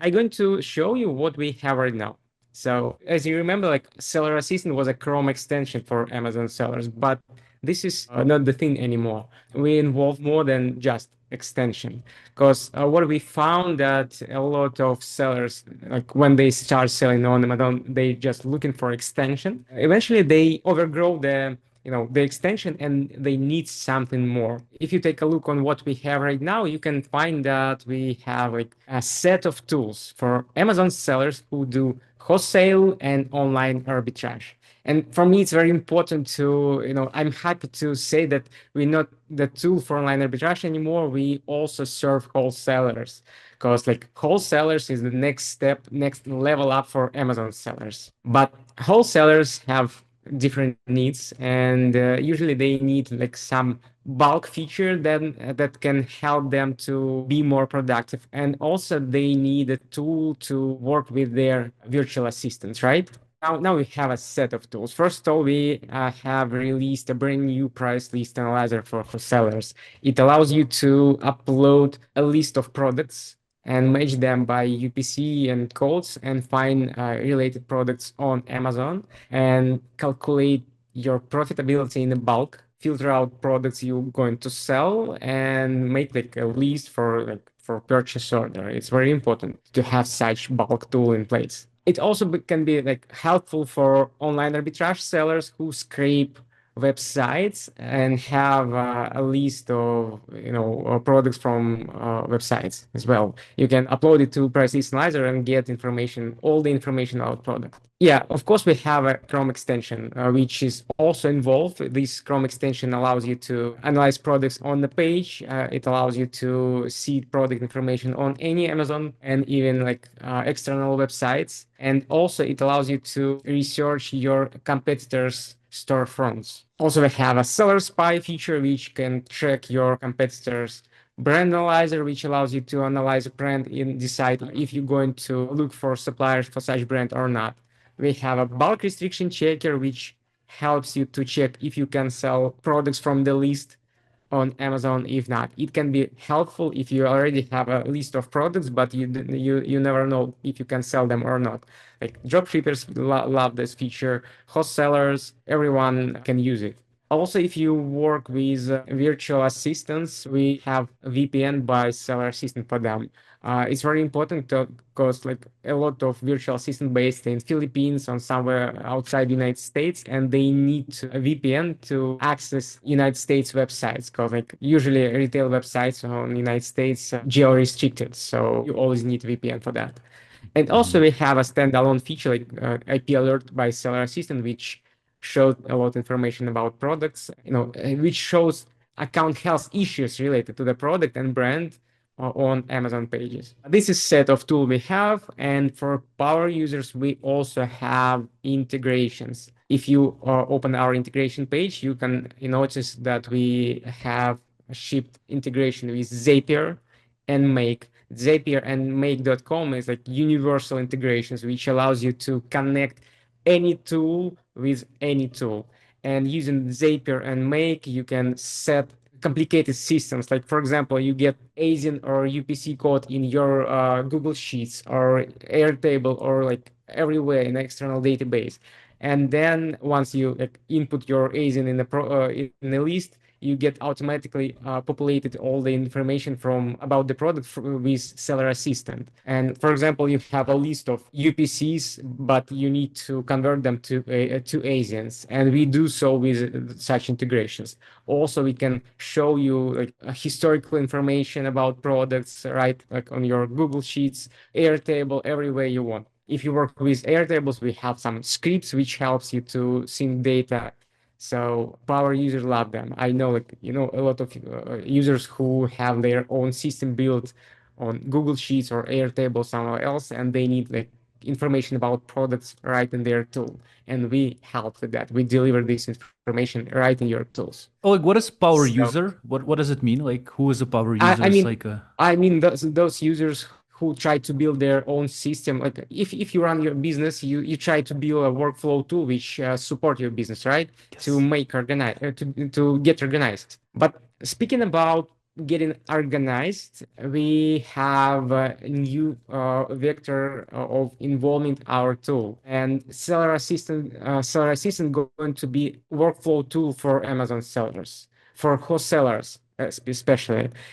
I'm going to show you what we have right now. So as you remember, like Seller Assistant was a Chrome extension for Amazon sellers, but this is not the thing anymore. We involve more than just extension, because what we found that a lot of sellers, like when they start selling on Amazon, they just looking for extension. Eventually, they overgrow the extension and they need something more. If you take a look on what we have right now, you can find that we have like a set of tools for Amazon sellers who do wholesale and online arbitrage. And for me, it's very important to, I'm happy to say that we're not the tool for online arbitrage anymore. We also serve wholesalers, because like wholesalers is the next step, next level up for Amazon sellers. But wholesalers have different needs, and usually they need like some bulk feature that can help them to be more productive, and also they need a tool to work with their virtual assistants, right? Now we have a set of tools. First of all, we have released a brand new price list analyzer for sellers. It allows you to upload a list of products and match them by UPC and codes and find related products on Amazon and calculate your profitability in the bulk, filter out products you're going to sell, and make like a list for purchase order. It's very important to have such bulk tool in place. It also can be like helpful for online arbitrage sellers who scrape websites and have a list of products from websites as well. You can upload it to Pricelist Analyzer and get information, all the information about product. Yeah, of course we have a Chrome extension which is also involved. This Chrome extension allows you to analyze products on the page. It allows you to see product information on any Amazon and even like external websites. And also it allows you to research your competitors' storefronts. Also, we have a seller spy feature, which can track your competitors' brand analyzer, which allows you to analyze a brand and decide if you're going to look for suppliers for such brand or not. We have a bulk restriction checker, which helps you to check if you can sell products from the list on Amazon. If not, it can be helpful if you already have a list of products, but you never know if you can sell them or not. Like dropshippers love this feature, wholesalers, everyone can use it. Also, if you work with virtual assistants, we have VPN by Seller Assistant for them. It's very important because like a lot of virtual assistant based in Philippines or somewhere outside the United States, and they need a VPN to access United States websites, because like usually retail websites on United States geo restricted, so you always need VPN for that. And also we have a standalone feature like IP alert by Seller Assistant, which shows a lot of information about products, which shows account health issues related to the product and brand on Amazon pages. This is set of tool we have, and for power users, we also have integrations. If you open our integration page, you can notice that we have shipped integration with Zapier and Make. Zapier and Make.com is like universal integrations, which allows you to connect any tool with any tool. And using Zapier and Make, you can set complicated systems. Like, for example, you get ASIN or UPC code in your Google Sheets or Airtable or like everywhere in external database. And then once you like, input your ASIN in the list, you get automatically populated all the information from about the product with Seller Assistant. And for example, you have a list of UPCs, but you need to convert them to ASINs, and we do so with such integrations. Also, we can show you like historical information about products, right? Like on your Google Sheets, Airtable, everywhere you want. If you work with Airtables, we have some scripts which helps you to sync data. So power users love them. I know, like, a lot of users who have their own system built on Google Sheets or Airtable somewhere else, and they need like information about products right in their tool. And we help with that. We deliver this information right in your tools. Oh, like what is power So user? What does it mean? Like who is a power I, user? I It's mean, like a I mean those users who try to build their own system. Like if you run your business, you try to build a workflow tool which support your business, right? To yes. make organize to get organized. But speaking about getting organized, we have a new vector of involving our tool. And Seller Assistant going to be workflow tool for Amazon sellers, for wholesalers especially.